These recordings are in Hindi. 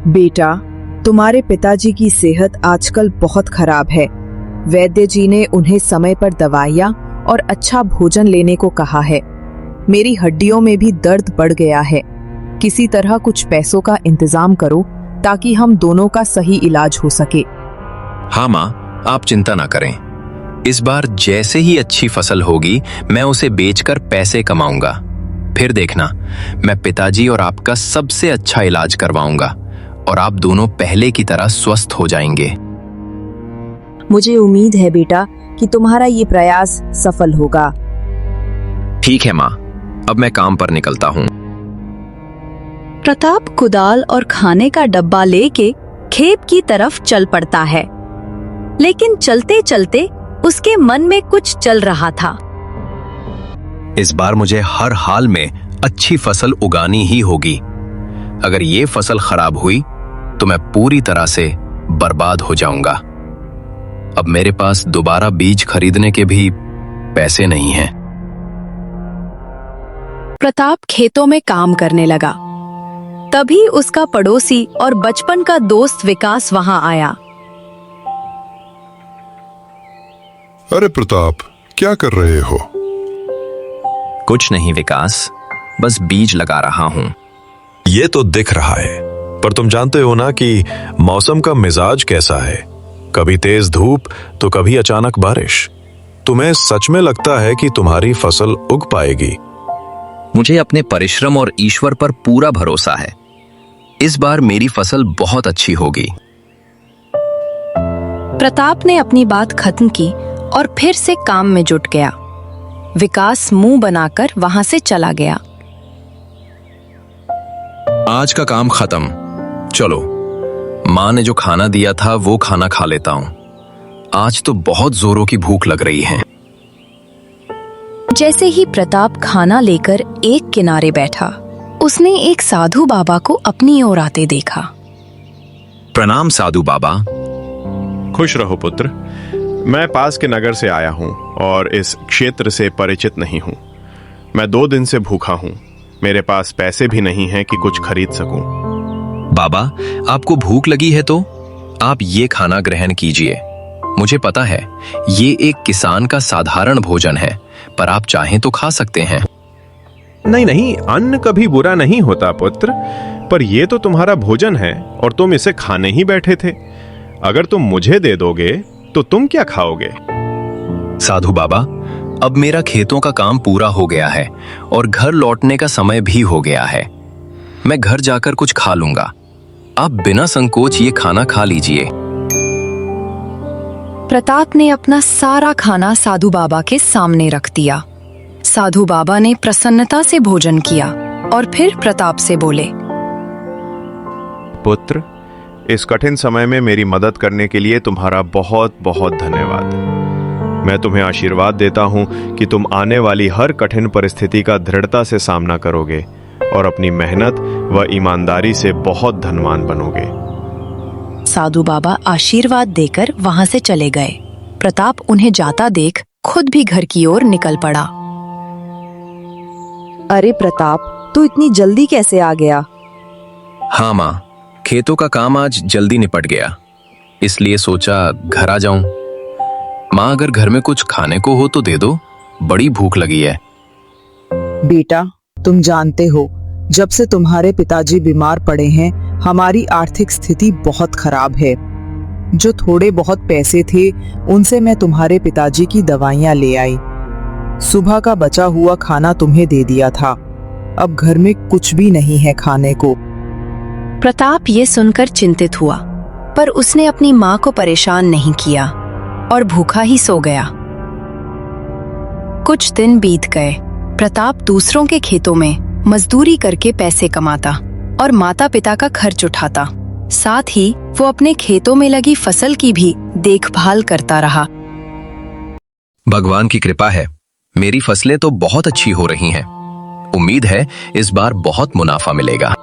बेटा, तुम्हारे पिताजी की सेहत आजकल बहुत खराब है। वैद्य जी ने उन्हें समय पर दवाइयाँ और अच्छा भोजन लेने को कहा है। मेरी हड्डियों में भी दर्द बढ़ गया है। किसी तरह कुछ पैसों का इंतजाम करो ताकि हम दोनों का सही इलाज हो सके। हाँ माँ, आप चिंता ना करें। इस बार जैसे ही अच्छी फसल होगी मैं उसे बेचकर पैसे कमाऊंगा। फिर देखना, मैं पिताजी और आपका सबसे अच्छा इलाज करवाऊंगा और आप दोनों पहले की तरह स्वस्थ हो जाएंगे। मुझे उम्मीद है बेटा कि तुम्हारा ये प्रयास सफल होगा। ठीक है माँ, अब मैं काम पर निकलता हूँ। प्रताप कुदाल और खाने का डब्बा लेके खेत की तरफ चल पड़ता है, लेकिन चलते चलते उसके मन में कुछ चल रहा था। इस बार मुझे हर हाल में अच्छी फसल उगानी ही होगी। अगर ये फसल खराब हुई तो मैं पूरी तरह से बर्बाद हो जाऊंगा। अब मेरे पास दोबारा बीज खरीदने के भी पैसे नहीं हैं। प्रताप खेतों में काम करने लगा। तभी उसका पड़ोसी और बचपन का दोस्त विकास वहां आया। अरे प्रताप, क्या कर रहे हो? कुछ नहीं विकास, बस बीज लगा रहा हूँ। ये तो दिख रहा है, पर तुम जानते हो ना कि मौसम का मिजाज कैसा है। कभी तेज धूप तो कभी अचानक बारिश। तुम्हें सच में लगता है कि तुम्हारी फसल उग पाएगी? मुझे अपने परिश्रम और ईश्वर पर पूरा भरोसा है। इस बार मेरी फसल बहुत अच्छी होगी। प्रताप ने अपनी बात खत्म की और फिर से काम में जुट गया। विकास मुंह बनाकर वहां से चला गया। आज का काम खत्म। चलो, माँ ने जो खाना दिया था वो खाना खा लेता हूँ। आज तो बहुत जोरों की भूख लग रही है। जैसे ही प्रताप खाना लेकर एक किनारे बैठा, उसने एक साधु बाबा को अपनी ओर आते देखा। प्रणाम साधु बाबा। खुश रहो पुत्र। मैं पास के नगर से आया हूँ और इस क्षेत्र से परिचित नहीं हूँ। मैं 2 दिन से भूखा हूँ। मेरे पास पैसे भी नहीं हैं कि कुछ खरीद सकूं। बाबा, आपको भूख लगी है तो आप ये खाना ग्रहण कीजिए। मुझे पता है ये एक किसान का साधारण भोजन है, पर आप चाहें तो खा सकते हैं। नहीं नहीं, अन्न कभी बुरा नहीं होता पुत्र, पर ये तो तुम्हारा भोजन है और तुम इसे खाने ही बैठे थे। अगर तुम मुझे दे दोगे तो तुम क्या खाओगे? साधु बाबा, अब मेरा खेतों का काम पूरा हो गया है और घर लौटने का समय भी हो गया है। मैं घर जाकर कुछ खा लूंगा। आप बिना संकोच ये खाना खा लीजिए। प्रताप ने अपना सारा खाना साधु बाबा के सामने रख दिया। साधु बाबा ने प्रसन्नता से भोजन किया और फिर प्रताप से बोले, पुत्र, इस कठिन समय में मेरी मदद करने के लिए तुम्हारा बहुत बहुत धन्यवाद। मैं तुम्हें आशीर्वाद देता हूं कि तुम आने वाली हर कठिन परिस्थिति का दृढ़ता से सामना करोगे और अपनी मेहनत व ईमानदारी से बहुत धनवान बनोगे। साधु बाबा आशीर्वाद देकर वहां से चले गए। प्रताप उन्हें जाता देख खुद भी घर की ओर निकल पड़ा। अरे प्रताप, तू इतनी जल्दी कैसे आ गया? हाँ माँ, खेतों का काम आज जल्दी निपट गया, इसलिए सोचा घर आ जाऊं। माँ, अगर घर में कुछ खाने को हो तो दे दो, बड़ी भूख लगी है। बेटा, तुम जानते हो, जब से तुम्हारे पिताजी बीमार पड़े हैं हमारी आर्थिक स्थिति बहुत खराब है। जो थोड़े बहुत पैसे थे उनसे मैं तुम्हारे पिताजी की दवाइयाँ ले आई। सुबह का बचा हुआ खाना तुम्हें दे दिया था। अब घर में कुछ भी नहीं है खाने को। प्रताप ये सुनकर चिंतित हुआ, पर उसने अपनी माँ को परेशान नहीं किया और भूखा ही सो गया। कुछ दिन बीत गए। प्रताप दूसरों के खेतों में मजदूरी करके पैसे कमाता और माता पिता का खर्च उठाता। साथ ही वो अपने खेतों में लगी फसल की भी देखभाल करता रहा। भगवान की कृपा है, मेरी फसलें तो बहुत अच्छी हो रही हैं। उम्मीद है इस बार बहुत मुनाफा मिलेगा।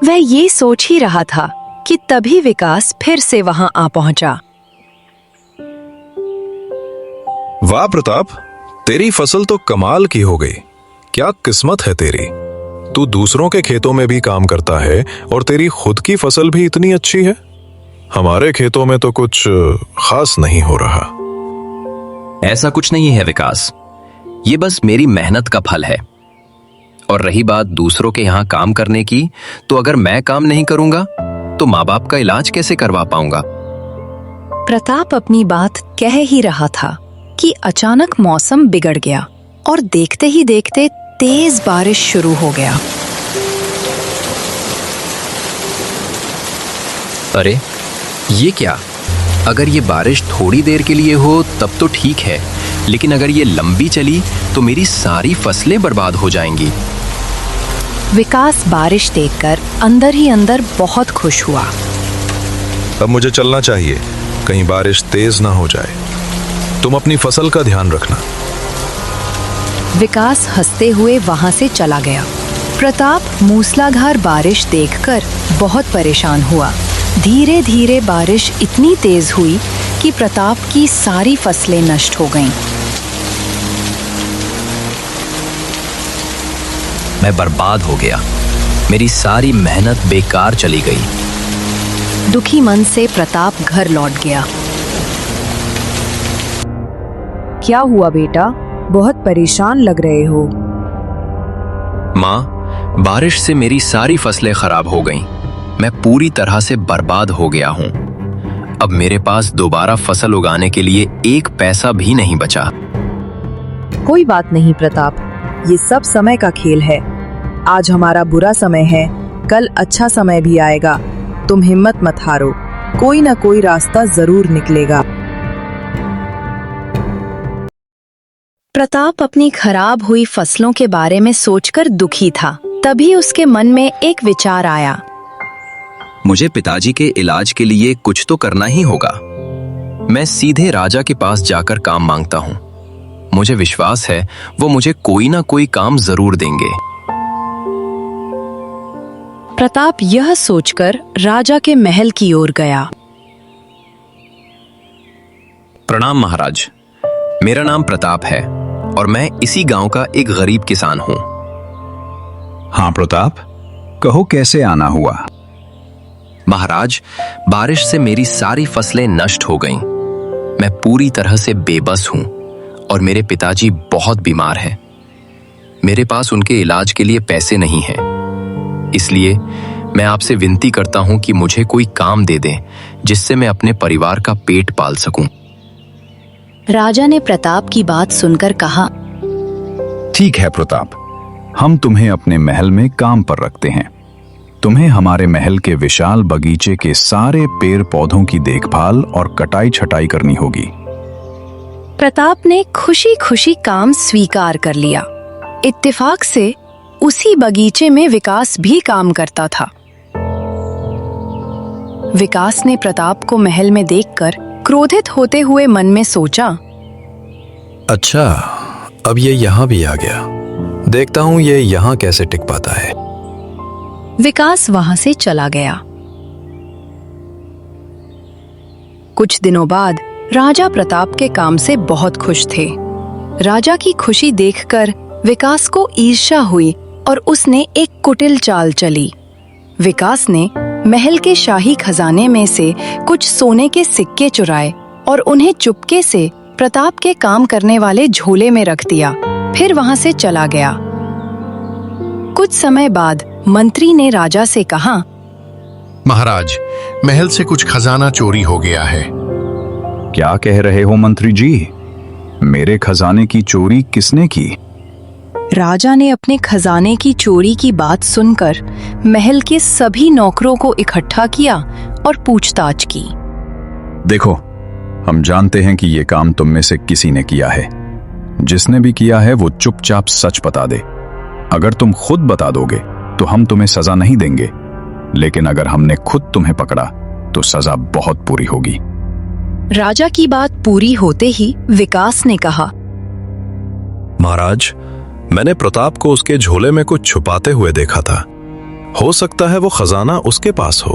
वह ये सोच ही रहा था कि तभी विकास फिर से वहां आ पहुंचा। वाह प्रताप, तेरी फसल तो कमाल की हो गई। क्या किस्मत है तेरी। तू दूसरों के खेतों में भी काम करता है और तेरी खुद की फसल भी इतनी अच्छी है। हमारे खेतों में तो कुछ खास नहीं हो रहा। ऐसा कुछ नहीं है विकास, ये बस मेरी मेहनत का फल है। और रही बात दूसरों के यहाँ काम करने की, तो अगर मैं काम नहीं करूंगा तो माँ बाप का इलाज कैसे करवा पाऊंगा। प्रताप अपनी बात कह ही रहा था कि अचानक मौसम बिगड़ गया और देखते ही देखते तेज बारिश शुरू हो गया। अरे ये क्या? अगर ये बारिश थोड़ी देर के लिए हो तब तो ठीक है, लेकिन अगर ये लंबी चली तो मेरी सारी फसलें बर्बाद हो जाएंगी। विकास बारिश देखकर अंदर ही अंदर बहुत खुश हुआ। अब मुझे चलना चाहिए, कहीं बारिश तेज ना हो जाए। तुम अपनी फसल का ध्यान रखना। विकास हंसते हुए वहां से चला गया। प्रताप मूसलाधार बारिश देखकर बहुत परेशान हुआ। धीरे धीरे बारिश इतनी तेज हुई कि प्रताप की सारी फसलें नष्ट हो गईं। मैं बर्बाद हो गया, मेरी सारी मेहनत बेकार चली गई। दुखी मन से प्रताप घर लौट गया। क्या हुआ बेटा, बहुत परेशान लग रहे हो। माँ, बारिश से मेरी सारी फसलें खराब हो गईं। मैं पूरी तरह से बर्बाद हो गया हूँ। अब मेरे पास दोबारा फसल उगाने के लिए एक पैसा भी नहीं बचा। कोई बात नहीं प्रताप, ये सब समय का खेल है। आज हमारा बुरा समय है, कल अच्छा समय भी आएगा। तुम हिम्मत मत हारो, कोई ना कोई रास्ता जरूर निकलेगा। प्रताप अपनी खराब हुई फसलों के बारे में सोचकर दुखी था। तभी उसके मन में एक विचार आया। मुझे पिताजी के इलाज के लिए कुछ तो करना ही होगा। मैं सीधे राजा के पास जाकर काम मांगता हूँ। मुझे विश्वास है वो मुझे कोई ना कोई काम जरूर देंगे। प्रताप यह सोचकर राजा के महल की ओर गया। प्रणाम महाराज, मेरा नाम प्रताप है और मैं इसी गांव का एक गरीब किसान हूँ। हाँ प्रताप, कहो कैसे आना हुआ। महाराज, बारिश से मेरी सारी फसलें नष्ट हो गईं। मैं पूरी तरह से बेबस हूं और मेरे पिताजी बहुत बीमार हैं। मेरे पास उनके इलाज के लिए पैसे नहीं हैं। इसलिए मैं आपसे विनती करता हूं कि मुझे कोई काम दे दें जिससे मैं अपने परिवार का पेट पाल सकूं। राजा ने प्रताप की बात सुनकर कहा, ठीक है प्रताप, हम तुम्हें अपने महल में काम पर रखते हैं। तुम्हें हमारे महल के विशाल बगीचे के सारे पेड़ पौधों की देखभाल और कटाई छटाई करनी होगी। प्रताप ने खुशी खुशी काम स्वीकार कर लिया। इत्तेफाक से उसी बगीचे में विकास भी काम करता था। विकास ने प्रताप को महल में देखकर क्रोधित होते हुए मन में सोचा, अच्छा, अब ये यहाँ भी आ गया। देखता हूँ ये यहाँ कैसे टिक पाता है। विकास वहां से चला गया। कुछ दिनों बाद राजा प्रताप के काम से बहुत खुश थे। राजा की खुशी देखकर विकास को ईर्ष्या हुई और उसने एक कुटिल चाल चली। विकास ने महल के शाही खजाने में से कुछ सोने के सिक्के चुराए और उन्हें चुपके से प्रताप के काम करने वाले झोले में रख दिया। फिर वहां से चला गया। कुछ समय बाद मंत्री ने राजा से कहा, महाराज, महल से कुछ खजाना चोरी हो गया है। क्या कह रहे हो मंत्री जी? मेरे खजाने की चोरी किसने की? राजा ने अपने खजाने की चोरी की बात सुनकर महल के सभी नौकरों को इकट्ठा किया और पूछताछ की। देखो, हम जानते हैं कि ये काम तुम में से किसी ने किया है। जिसने भी किया है वो चुपचाप सच बता दे। अगर तुम खुद बता दोगे तो हम तुम्हें सजा नहीं देंगे, लेकिन अगर हमने खुद तुम्हें पकड़ा तो सजा बहुत बुरी होगी। राजा की बात पूरी होते ही विकास ने कहा, महाराज, मैंने प्रताप को उसके झोले में कुछ छुपाते हुए देखा था। हो सकता है वो खजाना उसके पास हो।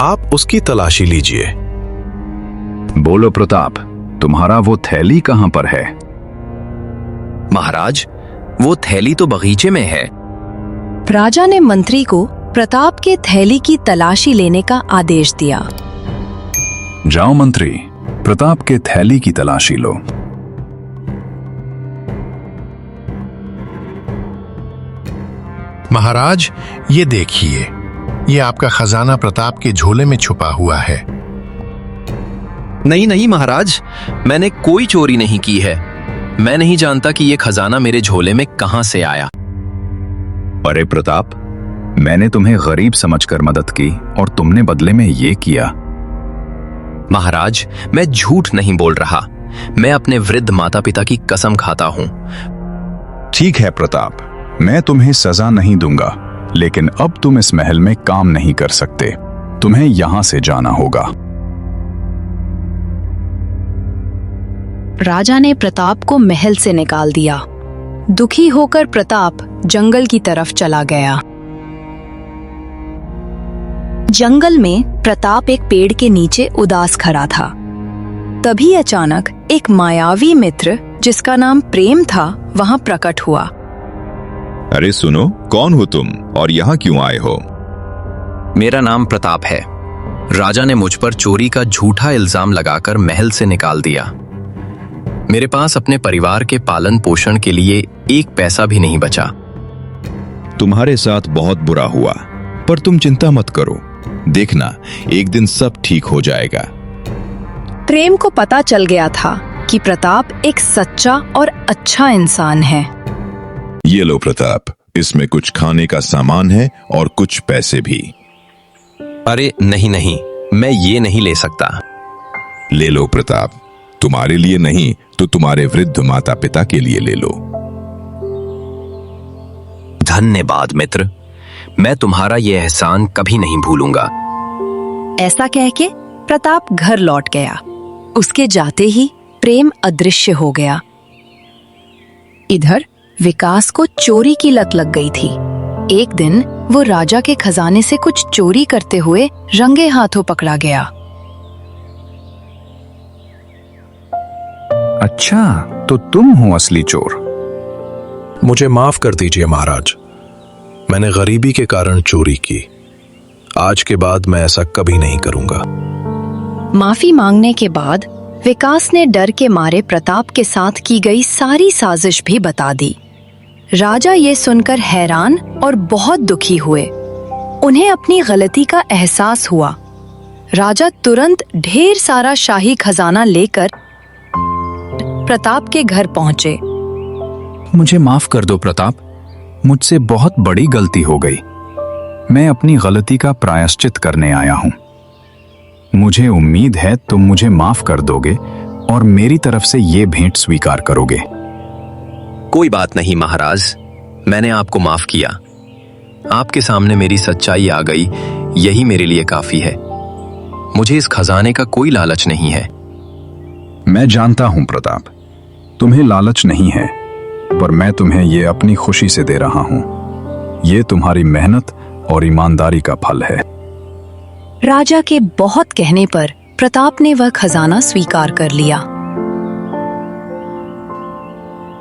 आप उसकी तलाशी लीजिए। बोलो प्रताप, तुम्हारा वो थैली कहां पर है? महाराज, वो थैली तो बगीचे में है। राजा ने मंत्री को प्रताप के थैली की तलाशी लेने का आदेश दिया। जाओ मंत्री, प्रताप के थैली की तलाशी लो। महाराज, ये देखिए, ये आपका खजाना प्रताप के झोले में छुपा हुआ है। नहीं नहीं महाराज, मैंने कोई चोरी नहीं की है। मैं नहीं जानता कि ये खजाना मेरे झोले में कहां से आया। अरे प्रताप, मैंने तुम्हें गरीब समझकर मदद की और तुमने बदले में ये किया। महाराज, मैं झूठ नहीं बोल रहा। मैं अपने वृद्ध माता पिता की कसम खाता हूं। ठीक है प्रताप, मैं तुम्हें सजा नहीं दूंगा, लेकिन अब तुम इस महल में काम नहीं कर सकते। तुम्हें यहां से जाना होगा। राजा ने प्रताप को महल से निकाल दिया। दुखी होकर प्रताप जंगल की तरफ चला गया। जंगल में प्रताप एक पेड़ के नीचे उदास खड़ा था। तभी अचानक एक मायावी मित्र, जिसका नाम प्रेम था, वहां प्रकट हुआ। अरे सुनो, कौन हो तुम और यहाँ क्यों आए हो? मेरा नाम प्रताप है। राजा ने मुझ पर चोरी का झूठा इल्जाम लगाकर महल से निकाल दिया। मेरे पास अपने परिवार के पालन पोषण के लिए एक पैसा भी नहीं बचा। तुम्हारे साथ बहुत बुरा हुआ, पर तुम चिंता मत करो। देखना, एक दिन सब ठीक हो जाएगा। प्रेम को पता चल गया था कि प्रताप एक सच्चा और अच्छा इंसान है। ये लो प्रताप, इसमें कुछ खाने का सामान है और कुछ पैसे भी। अरे नहीं नहीं, मैं ये नहीं ले सकता। ले लो प्रताप, तुम्हारे लिए नहीं तो तुम्हारे वृद्ध माता पिता के लिए ले लो। धन्यवाद मित्र, मैं तुम्हारा ये एहसान कभी नहीं भूलूंगा। ऐसा कह के प्रताप घर लौट गया। उसके जाते ही प्रेम अदृश्य हो गया। इधर विकास को चोरी की लत लग गई थी। एक दिन वो राजा के खजाने से कुछ चोरी करते हुए रंगे हाथों पकड़ा गया। अच्छा, तो तुम हो असली चोर। मुझे माफ कर दीजिए महाराज, मैंने गरीबी के कारण चोरी की। आज के बाद मैं ऐसा कभी नहीं करूंगा। माफी मांगने के बाद विकास ने डर के मारे प्रताप के साथ की गई सारी साजिश भी बता दी। राजा ये सुनकर हैरान और बहुत दुखी हुए। उन्हें अपनी गलती का एहसास हुआ। राजा तुरंत ढेर सारा शाही खजाना लेकर प्रताप के घर पहुंचे। मुझे माफ कर दो प्रताप, मुझसे बहुत बड़ी गलती हो गई। मैं अपनी गलती का प्रायश्चित करने आया हूं। मुझे उम्मीद है तुम मुझे माफ कर दोगे और मेरी तरफ से ये भेंट स्वीकार करोगे। कोई बात नहीं महाराज, मैंने आपको माफ किया। आपके सामने मेरी सच्चाई आ गई, यही मेरे लिए काफी है। मुझे इस खजाने का कोई लालच नहीं है। मैं जानता हूं प्रताप, तुम्हें लालच नहीं है, पर मैं तुम्हें ये अपनी खुशी से दे रहा हूं। ये तुम्हारी मेहनत और ईमानदारी का फल है। राजा के बहुत कहने पर प्रताप ने वह खजाना स्वीकार कर लिया।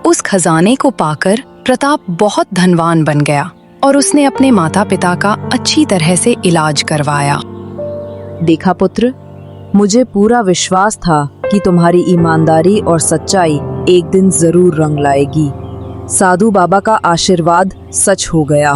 उस खजाने को पाकर प्रताप बहुत धनवान बन गया और उसने अपने माता पिता का अच्छी तरह से इलाज करवाया। देखा पुत्र, मुझे पूरा विश्वास था कि तुम्हारी ईमानदारी और सच्चाई एक दिन जरूर रंग लाएगी। साधु बाबा का आशीर्वाद सच हो गया।